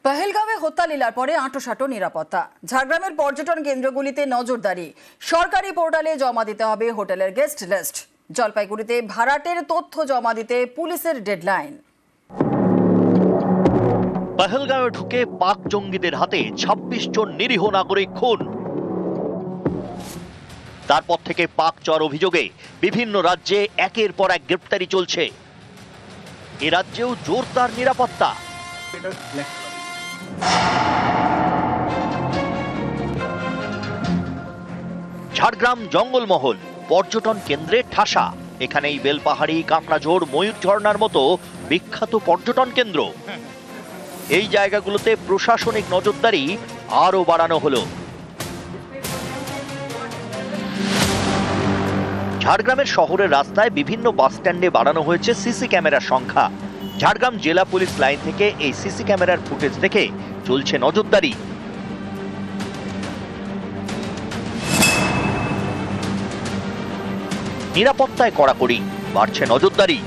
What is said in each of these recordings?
পহেলগাঁওয়ে হত্যা লীলার পরে আঁটোসাঁটো নিরাপত্তা। ঝাড়গ্রামের পর্যটন কেন্দ্রগুলিতে নজরদারি। সরকারি পোর্টালে জমা দিতে হবে হোটেলের গেস্ট লিস্ট। জলপাইগুড়িতে ভাড়াটের তথ্য জমা দিতে পুলিশের ডেডলাইন। পহেলগাঁওয়ে ঢুকে পাক জঙ্গিদের হাতে ২৬ জন নিরীহ নাগরিক খুন। তারপর থেকে পাক চর অভিযোগে বিভিন্ন রাজ্যে একের পর এক গ্রেপ্তারি চলছে। এ রাজ্যেও জোরদার নিরাপত্তা। ঝাড়গ্রাম জঙ্গলমহল পর্যটন কেন্দ্রে ঠাসা। এখানেই বেলপাহাড়ি, কাঁকড়াঝোড়, ময়ূর ঝর্ণার মতো বিখ্যাত পর্যটন কেন্দ্র। এই জায়গাগুলোতে প্রশাসনিক নজরদারি আরো বাড়ানো হলো। ঝাড়গ্রামের শহরের রাস্তায় বিভিন্ন বাস স্ট্যান্ডে বাড়ানো হয়েছে সিসি ক্যামেরার সংখ্যা। ঝাড়গ্রাম জেলা পুলিশ লাইন থেকে এই সিসি ক্যামেরার ফুটেজ দেখে চলছে নজরদারি। নিরাপত্তায় কড়াকড়ি, বাড়ছে নজরদারি।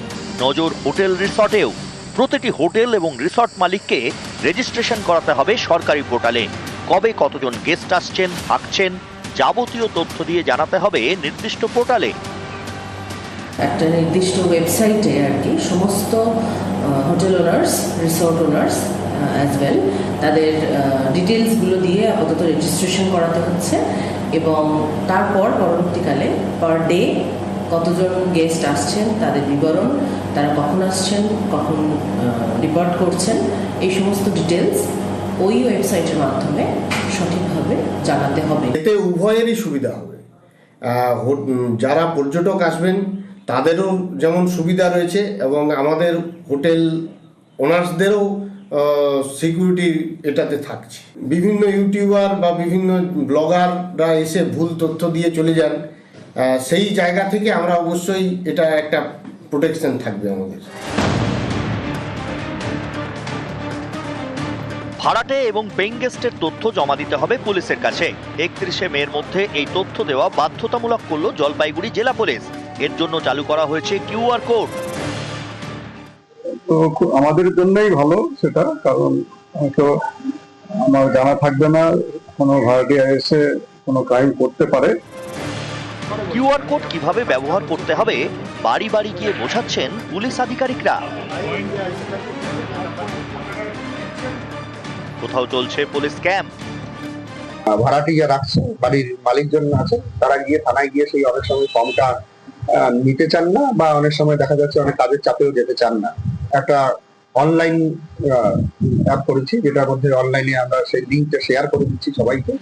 নজর হোটেল রিসর্টেও। প্রতিটি হোটেল এবং রিসর্ট মালিককে রেজিস্ট্রেশন করাতে হবে সরকারি পোর্টালে। কবে কতজন গেস্ট আসছেন, থাকছেন, যাবতীয় তথ্য দিয়ে জানাতে হবে নির্দিষ্ট পোর্টালে। একটা নির্দিষ্ট ওয়েবসাইটে আর কি সমস্ত hotel owners, resort owners as well তাদের ডিটেলসগুলো দিয়ে আপাতত রেজিস্ট্রেশন করাতে হচ্ছে এবং তারপর পরবর্তীকালে পার ডে কতজন গেস্ট আসছেন, তাদের বিবরণ, তারা কখন আসছেন, কখন রিপোর্ট করছেন, এই সমস্ত ডিটেলস ওই ওয়েবসাইটের মাধ্যমে সঠিকভাবে জানাতে হবে। এতে উভয়েরই সুবিধা হবে। যারা পর্যটক আসবেন তাদেরও যেমন সুবিধা রয়েছে এবং আমাদের হোটেল ওনার্সদেরও সিকিউরিটি এটাতে থাকছে। বিভিন্ন ইউটিউবার বা বিভিন্ন ব্লগাররা এসে ভুল তথ্য দিয়ে চলে যান, সেই জায়গা থেকে আমরা অবশ্যই এটা একটা প্রোটেকশন থাকবে আমাদের। ভাড়াটে এবং পেইং গেস্টের তথ্য জমা দিতে হবে পুলিশের কাছে। ৩১শে মের মধ্যে এই তথ্য দেওয়া বাধ্যতামূলক করল জলপাইগুড়ি জেলা পুলিশ। এর জন্য চালু করা হয়েছে কিউআর কোড। তো আমাদের জন্যই ভালো সেটা, কারণ হয়তো আমার জানা থাকবে না, কোনো ভাড়াটিয়া এসে কোনো ক্রাইম করতে পারে। কিউআর কোড কিভাবে ব্যবহার করতে হবে বাড়ি বাড়ি গিয়ে বোঝাচ্ছেন পুলিশ আধিকারিকরা। কোথাও চলছে পুলিশ ক্যাম্প। ভাড়াটিয়া রাখছে, বাড়ির মালিকজন আছে, তারা গিয়ে থানায় গিয়ে সেই অনেক সময় ফর্মটা নিতে চান না, বা অনেক সময় দেখা যাচ্ছে অনেক কাজের চাপেও যেতে চান না। একটা অনলাইন অ্যাপ করেছি, যেটার মধ্যে অনলাইনে আমরা সেই লিঙ্কটা শেয়ার করে দিচ্ছি সবাইকে।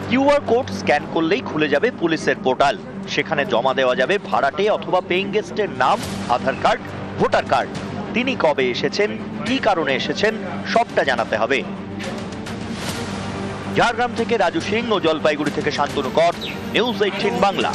কিউআর কোড স্ক্যান করলেই খুলে যাবে পুলিশের পোর্টাল। সেখানে জমা দেওয়া যাবে ভাড়াটে অথবা পেইং গেস্টের নাম, আধার কার্ড, ভোটার কার্ড। তিনি কবে এসেছেন, কি কারণে এসেছেন, সবটা জানাতে হবে। ঝাড়গ্রাম থেকে রাজু সিং ও জলপাইগুড়ি থেকে শান্তনু কর, নিউজ 18 বাংলা।